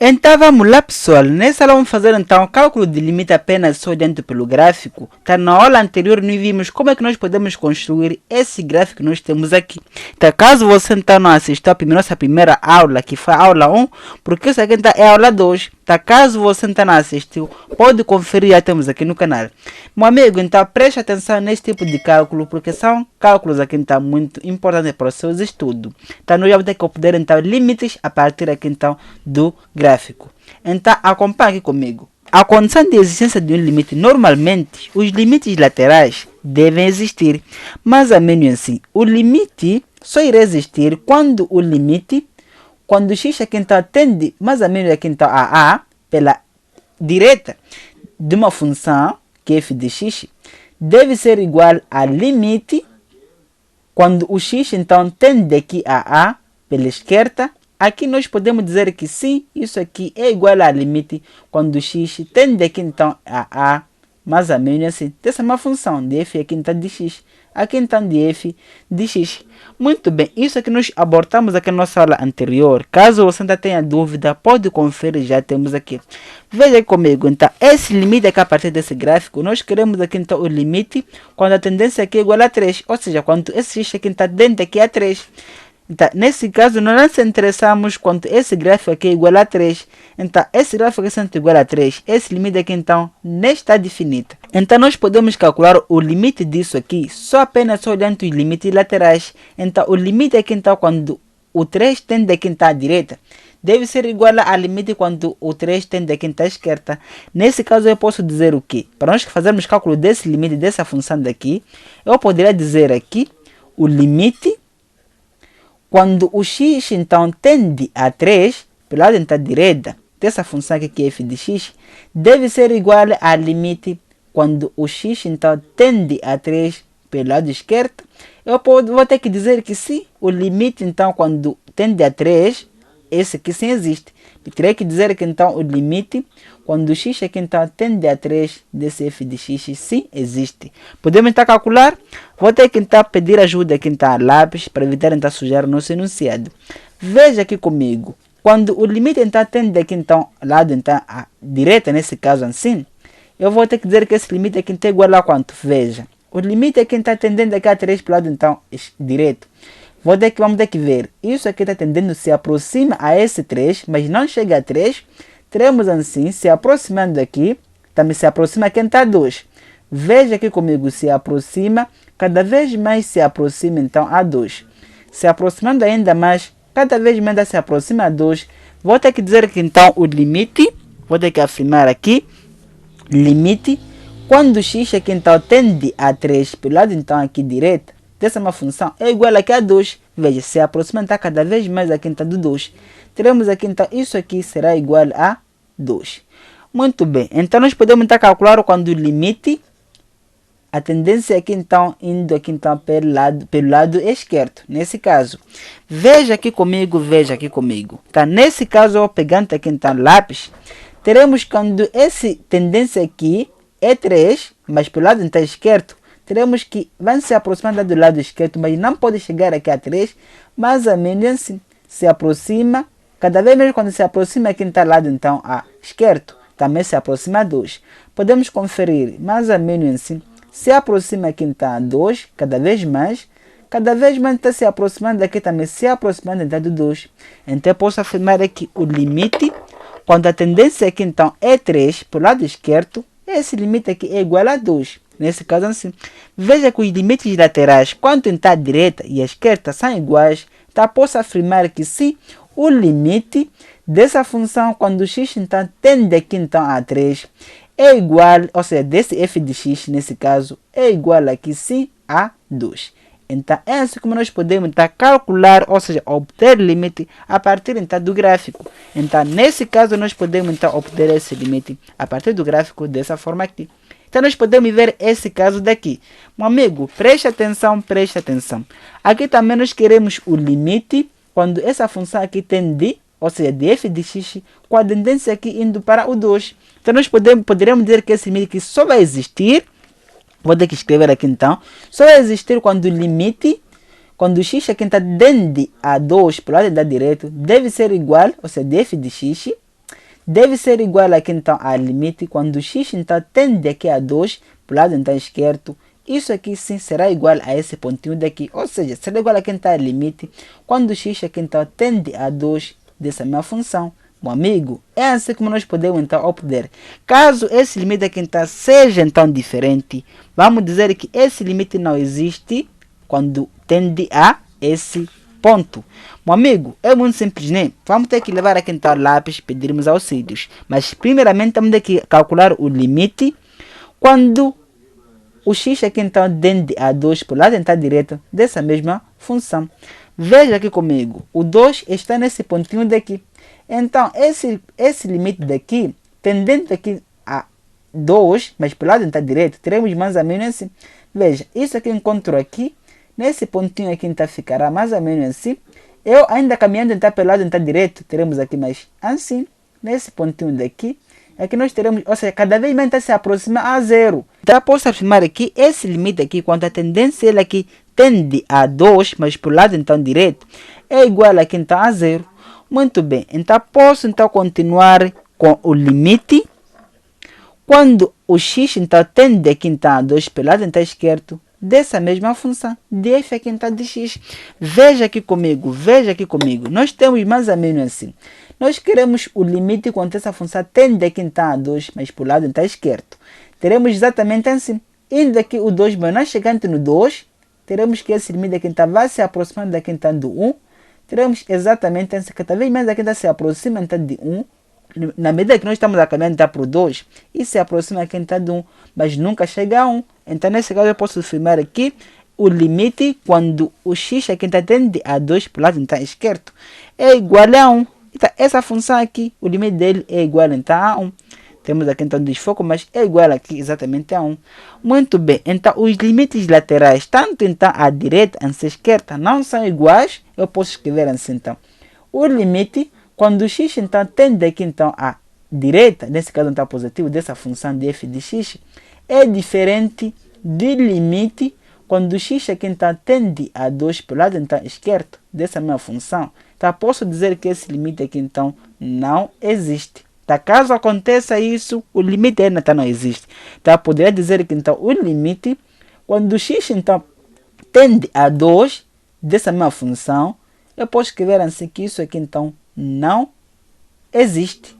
Então vamos lá, pessoal. Nessa aula vamos fazer então o cálculo de limite apenas só dentro pelo gráfico. Tá, na aula anterior nós vimos como é que nós podemos construir esse gráfico que nós temos aqui. Então, caso você então não assistiu a nossa primeira aula, que foi a aula 1, porque essa aqui então é a aula 2. Tá, caso você então não assistiu, pode conferir, já temos aqui no canal. Meu amigo, então preste atenção nesse tipo de cálculo, porque são cálculos aqui então muito importantes para os seus estudos. Então nós vamos ter que obter então limites a partir aqui então do gráfico. Então acompanhe aqui comigo. A condição de existência de um limite, normalmente os limites laterais devem existir, mas a menos assim, o limite só irá existir quando quando x aqui então tende mais ou menos aqui então a pela direita de uma função que f de x deve ser igual a limite quando o x então tende aqui a pela esquerda. Aqui nós podemos dizer que sim, isso aqui é igual a limite quando o x tende aqui então a mais ou menos assim, dessa uma função de f aqui então de x, aqui então de f de x. Muito bem, isso aqui nós abordamos aqui na nossa aula anterior. Caso você ainda tenha dúvida, pode conferir, já temos aqui. Veja comigo, então, esse limite aqui a partir desse gráfico, nós queremos aqui então o limite quando a tendência aqui é igual a 3, ou seja, quando esse x aqui está dentro aqui a 3. Então, nesse caso, nós não nos interessamos quando esse gráfico aqui é igual a 3. Então, esse gráfico aqui sendo igual a 3, esse limite aqui, então, não está definido. Então, nós podemos calcular o limite disso aqui só apenas olhando os limites laterais. Então, o limite aqui, então, quando o 3 tende aqui, então, à direita, deve ser igual ao limite quando o 3 tende aqui, então, à esquerda. Nesse caso, eu posso dizer o quê? Para nós fazermos cálculo desse limite, dessa função daqui, eu poderia dizer aqui o limite quando o x então tende a 3, pelo lado então direita dessa função aqui que é f de x, deve ser igual a limite quando o x então tende a 3 pelo lado esquerdo. Eu vou ter que dizer que sim, o limite então quando tende a 3, esse aqui sim existe. Eu terei que dizer que então o limite quando o x aqui então tende a 3 desse f de x sim existe. Podemos então calcular. Vou ter que então pedir ajuda aqui então a lápis para evitar então sujar o nosso enunciado. Veja aqui comigo. Quando o limite então tende aqui então lado então à direita, nesse caso assim, eu vou ter que dizer que esse limite aqui então é igual a quanto? Veja. O limite aqui está tendendo aqui a 3 para o lado então direito. Vamos ter que ver. Isso aqui está tendendo se aproxima a esse 3, mas não chega a 3. Teremos assim, se aproximando aqui, também se aproxima aqui está 2. Veja aqui comigo, se aproxima, cada vez mais se aproxima então a 2. Se aproximando ainda mais, cada vez mais se aproxima a 2. Vou ter que dizer que então o limite, vou ter que afirmar aqui, limite, quando x aqui então tende a 3 pelo lado então aqui direito, dessa uma função é igual aqui a 2. Veja, se aproxima está cada vez mais aqui então do 2. Teremos aqui então, isso aqui será igual a 2. Muito bem, então nós podemos então calcular quando o limite, a tendência aqui então, indo aqui então pelo lado esquerdo, nesse caso. Veja aqui comigo. Tá? Nesse caso, eu pegando aqui então lápis, teremos quando essa tendência aqui é 3, mas pelo lado então esquerdo, teremos que vai se aproximar do lado esquerdo, mas não pode chegar aqui a 3, mais ou menos assim, se aproxima, cada vez mais quando se aproxima aqui está lado então a esquerdo, também se aproxima a 2. Podemos conferir, mais ou menos assim, se aproxima aqui está a 2, cada vez mais está se aproximando aqui também, se aproximando então do 2. Então eu posso afirmar aqui o limite, quando a tendência aqui então é 3, para o lado esquerdo, esse limite aqui é igual a 2. Nesse caso assim, veja que os limites laterais, quando está a direita e a esquerda são iguais, então posso afirmar que sim, o limite dessa função, quando o x então tende aqui então a 3, é igual, ou seja, desse f de x, nesse caso, é igual aqui sim a 2. Então, é assim como nós podemos então, calcular, ou seja, obter limite a partir então, do gráfico. Então, nesse caso, nós podemos então, obter esse limite a partir do gráfico dessa forma aqui. Então, nós podemos ver esse caso daqui. Meu amigo, preste atenção. Aqui também nós queremos o limite quando essa função aqui tende, ou seja, de f de x, com a tendência aqui indo para o 2. Então, nós poderíamos dizer que esse limite aqui só vai existir, vou ter que escrever aqui então, só vai existir quando o limite, quando o x aqui está tende a 2 para o lado da direita, deve ser igual, ou seja, de f de x, deve ser igual aqui então a limite quando x então tende aqui a 2 para o lado então esquerdo. Isso aqui sim será igual a esse pontinho daqui, ou seja, será igual a quem está a limite quando x aqui então tende a 2 dessa minha função. Meu amigo, é assim como nós podemos então obter. Caso esse limite aqui então seja então diferente, vamos dizer que esse limite não existe quando tende a esse ponto. Meu amigo, é muito simples, né? Vamos ter que levar aqui então o lápis, pedirmos auxílios. Mas primeiramente temos que calcular o limite quando o x aqui então tende a 2 para o lado então direito dessa mesma função. Veja aqui comigo, o 2 está nesse pontinho daqui. Então, esse limite daqui, tendendo aqui a 2, mas para o lado então direito, teremos mais ou menos assim. Veja, isso aqui eu encontro aqui, nesse pontinho aqui então ficará mais ou menos assim. Eu ainda caminhando então pelo lado então direito, teremos aqui mais assim, nesse pontinho daqui. Aqui nós teremos, ou seja, cada vez mais então se aproxima a zero. Então, posso afirmar aqui, esse limite aqui, quando a tendência ele aqui tende a 2, mas para o lado então direito, é igual aqui então a zero. Muito bem, então posso então continuar com o limite quando o x então tende aqui então a 2 pelo lado então esquerdo dessa mesma função de f aqui então de x. Veja aqui comigo, nós temos mais ou menos assim. Nós queremos o limite quando essa função tende aqui então a 2, mas para o lado então esquerdo. Teremos exatamente assim. Indo aqui o 2, mas nós chegando no 2, teremos que esse limite aqui então vai se aproximando daqui então do 1. Teremos exatamente assim, cada vez mais aqui então se aproxima então de 1. Na medida que nós estamos a caminhar então para o 2, e se aproxima aqui então de 1, mas nunca chega a 1. Então nesse caso eu posso afirmar aqui o limite quando o x aqui então tende a 2 para o lado então esquerdo é igual a 1. Então, essa função aqui, o limite dele é igual então a 1. Temos aqui então desfoco, mas é igual aqui exatamente a 1. Muito bem, então os limites laterais, tanto então à direita e à esquerda, não são iguais. Eu posso escrever assim então. O limite, quando o x então tende aqui então à direita, nesse caso então positivo, dessa função de f de x, é diferente do limite quando o x aqui então tende a 2 para o lado então esquerdo dessa mesma função. Então, posso dizer que esse limite aqui, então, não existe. Tá? Caso aconteça isso, o limite ainda então, não existe. Tá? Poderia dizer que, então, o limite, quando o x, então, tende a 2 dessa mesma função, eu posso escrever assim que isso aqui, então, não existe.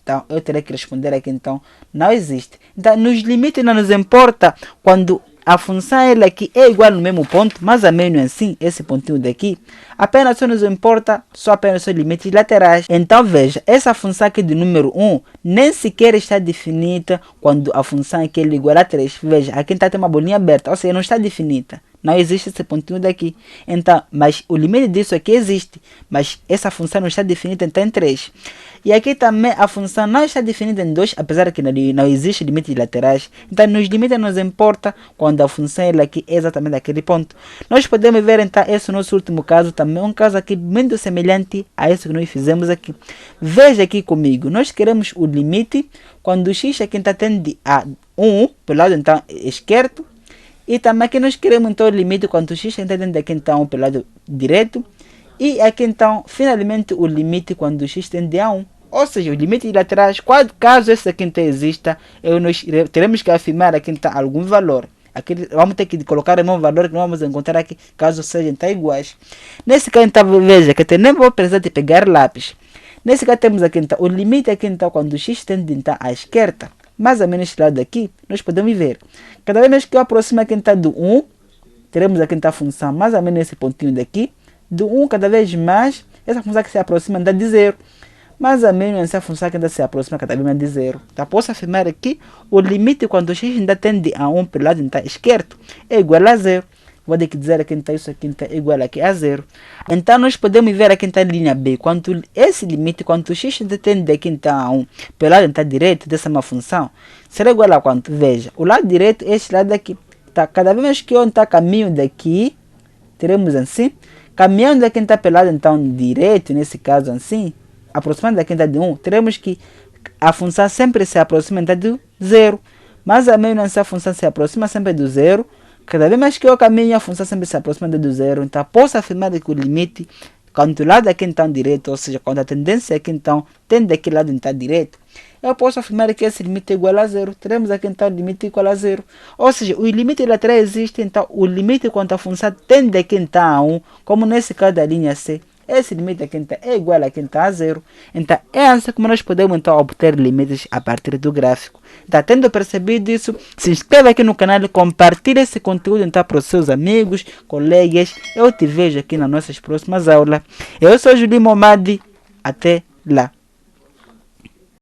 Então, eu terei que responder aqui, então, não existe. Então, nos limites não nos importa quando a função ela aqui é igual no mesmo ponto, mais ou menos assim, esse pontinho daqui, apenas só nos importa apenas os limites laterais. Então veja, essa função aqui de número 1 nem sequer está definida quando a função aqui é igual a 3. Veja, aqui está tem uma bolinha aberta, ou seja, não está definida. Não existe esse pontinho daqui. Então, mas o limite disso aqui existe, mas essa função não está definida então em 3. E aqui também a função não está definida em 2, apesar que não existe limites laterais. Então, nos limites nos importa quando a função ela aqui é exatamente aquele ponto. Nós podemos ver então esse nosso último caso também, um caso aqui muito semelhante a esse que nós fizemos aqui. Veja aqui comigo, nós queremos o limite quando o x aqui está tende a 1 pelo lado então esquerdo. E também aqui nós queremos então o limite quando o x está tende aqui então pelo lado direito. E aqui então, finalmente, o limite quando o x tende a 1. Ou seja, os limites laterais, caso esse aqui então exista, nós teremos que afirmar aqui então algum valor. Aqui vamos ter que colocar o mesmo valor que nós vamos encontrar aqui, caso sejam então iguais. Nesse caso, então, veja que eu nem vou precisar de pegar lápis. Nesse caso, temos aqui então o limite aqui então quando o x tende então à esquerda, mais ou menos esse lado aqui, nós podemos ver. Cada vez que eu aproximo aqui então do 1, teremos aqui então a função mais ou menos esse pontinho daqui. Do 1 cada vez mais, essa função que se aproxima ainda de 0. Mais ou menos essa função que ainda se aproxima cada vez mais de 0. Tá? Posso afirmar aqui o limite quando o x ainda tende a 1 pelo lado então, esquerdo é igual a 0. Vou ter que dizer aqui então isso aqui então, é igual aqui a 0. Então nós podemos ver aqui então a linha B. Quando esse limite, quando o x ainda tende aqui então a 1 pelo lado então, direito dessa mesma função, será igual a quanto? Veja, o lado direito é este lado aqui. Tá? Cada vez que eu então, caminho daqui, teremos assim. Caminhando aqui então pelo lado então direito, nesse caso assim, aproximando daqui então de 1, teremos que a função sempre se aproxima então do 0. Mas a menos essa função se aproxima sempre do 0. Cada vez mais que eu caminho, a função sempre se aproxima do 0. Então posso afirmar que o limite quando o lado aqui então direito, ou seja, quando a tendência aqui então tende aqui lado então direito, eu posso afirmar que esse limite é igual a zero. Teremos aqui então o limite igual a zero. Ou seja, o limite lateral existe, então o limite quanto a função tende aqui então a 1, como nesse caso da linha C. Esse limite aqui então é igual aqui então a zero. Então é assim como nós podemos então obter limites a partir do gráfico. Então, tendo percebido isso, se inscreva aqui no canal e compartilhe esse conteúdo então para os seus amigos, colegas. Eu te vejo aqui nas nossas próximas aulas. Eu sou Julie Momadi. Até lá.